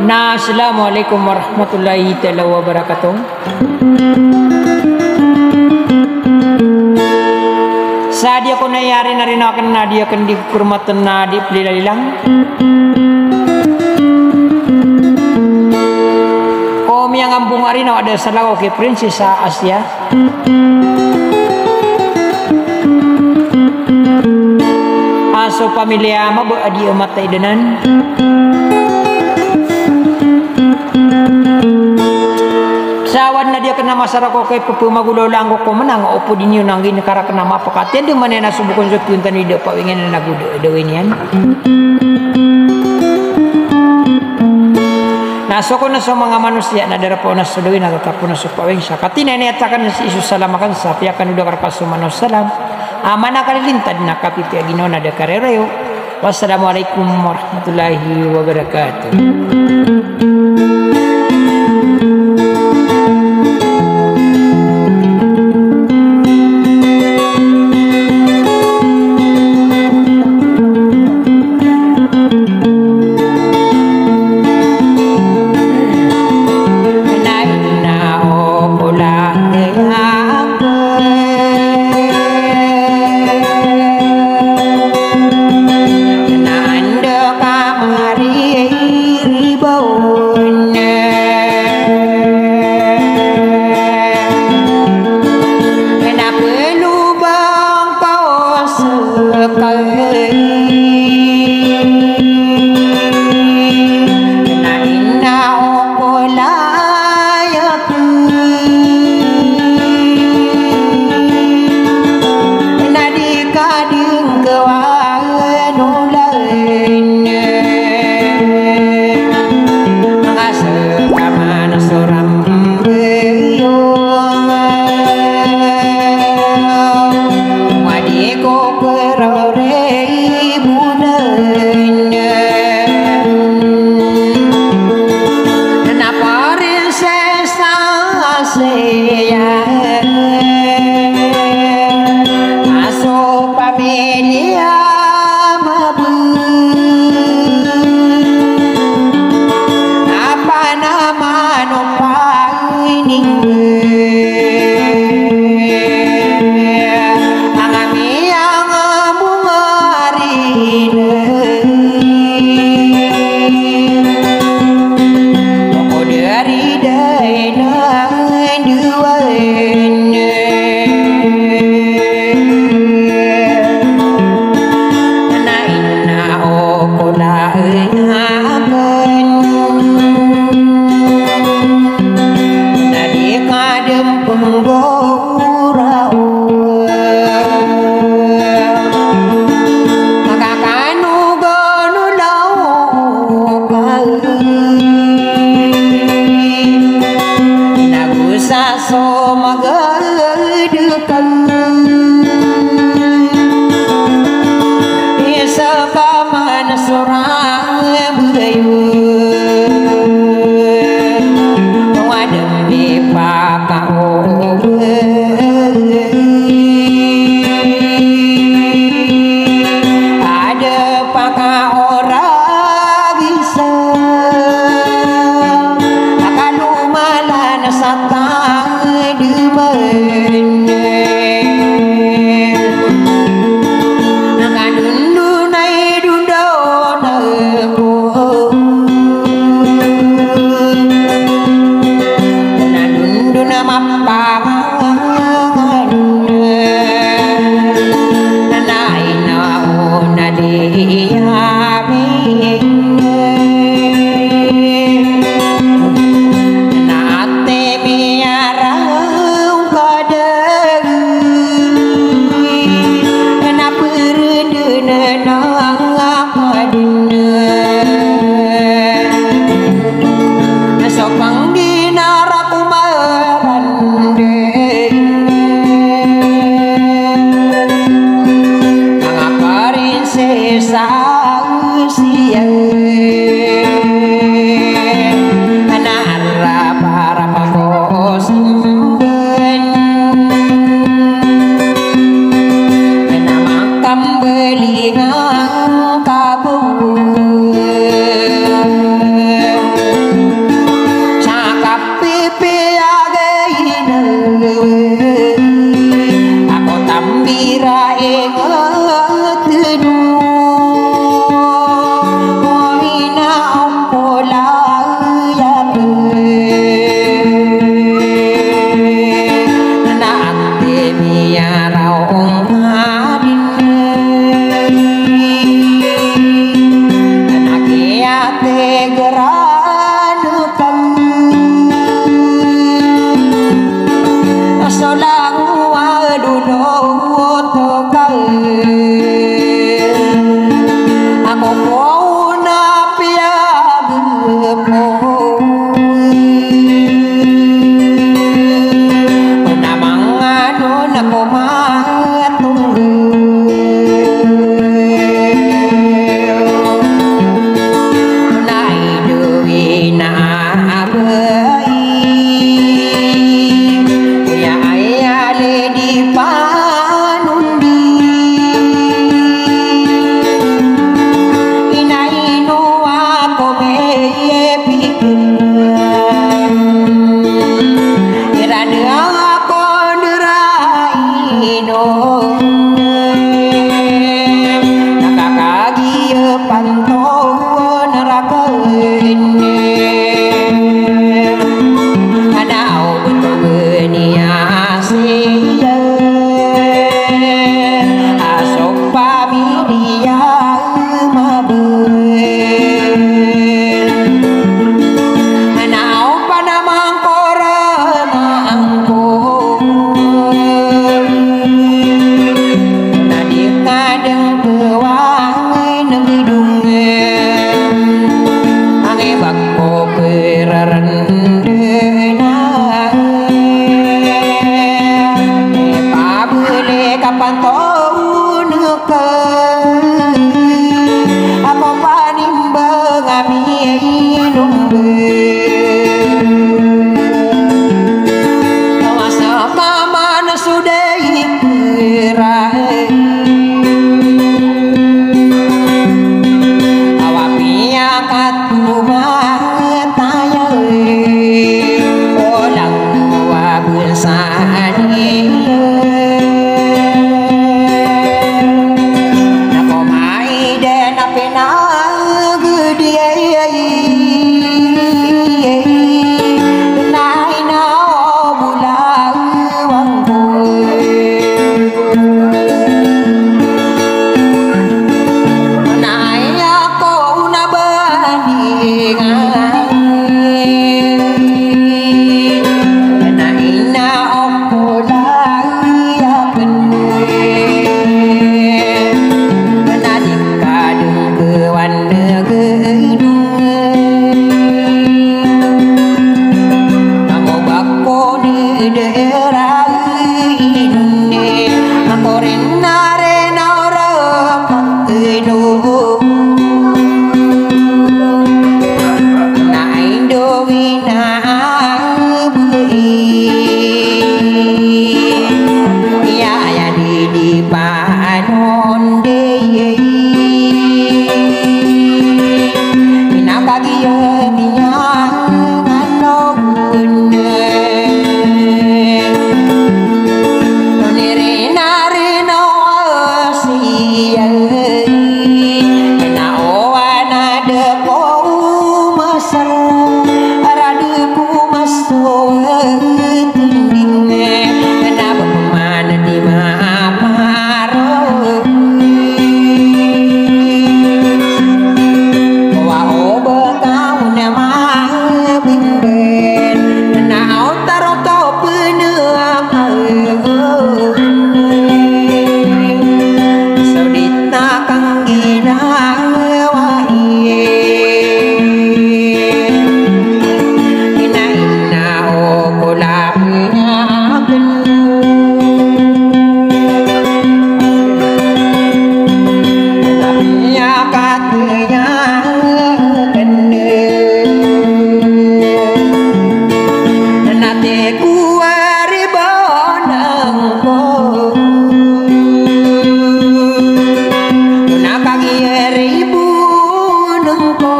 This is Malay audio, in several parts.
Nah, assalamualaikum warahmatullahi wabarakatuh. Sadia ko na yari na rin akan na dia kan di kurmatan na di pelililang. Om yang ambung ari na ada salah ke prinsesa Asia. Aso pamilya mabu adi matai denan. Sawan na dia kena masyarakat kay pupamagulo lang ko menang opo dinyo nang gini kara kena mapakaten di manena subukon sa puntan ni de pawingen na nagudawin yan. Nasoko na sa mga manusia na darapo na sudawin nagatapo na sa pawing sa katina ni atakan si Isus salamakan sa piakan udah karpaso manos salam. Amana kalilintad na kapipya ginona de karereo. Wassalamualaikum warahmatullahi wabarakatuh. Satan di mana Ako tambira teduh Moina ampola ya na ante miarau ngadin nakiate geranukan solang wadulo tokal ako po na piyag mo namang ano na kumatong naiduwi na abay kaya ay ali di panundi inaino ako may pikir irada ako neraino nakakagiya panto neraka ini anau betul niasia asok pamidia mabel anau panamang korana angko nadik kadang kewangai negidung ange bakko perarendena pabule kapan tahun ke ako panimbang aminum masa paman sudah ikirahe awapia katumataya olang wabusani nako mai den apena gede nai na bulan wangku nai ako na bandingan nai na ampola ya bener nadik kadung kewan negedung kamu bakko di daerah ini aku rena orang kedua na indowina ya ya di panon dei ina bagiya miyang ano gunne nirina rina siya na owana de ko masar aradeku masuk tinding na bagaimana di maparo wa obakau nama binden na otaro to peneam saudita kang gina wa ina okolamnya tapi katanya nate kuari bonang ko nakagi ribu nengko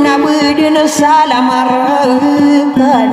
na bedena salamar kan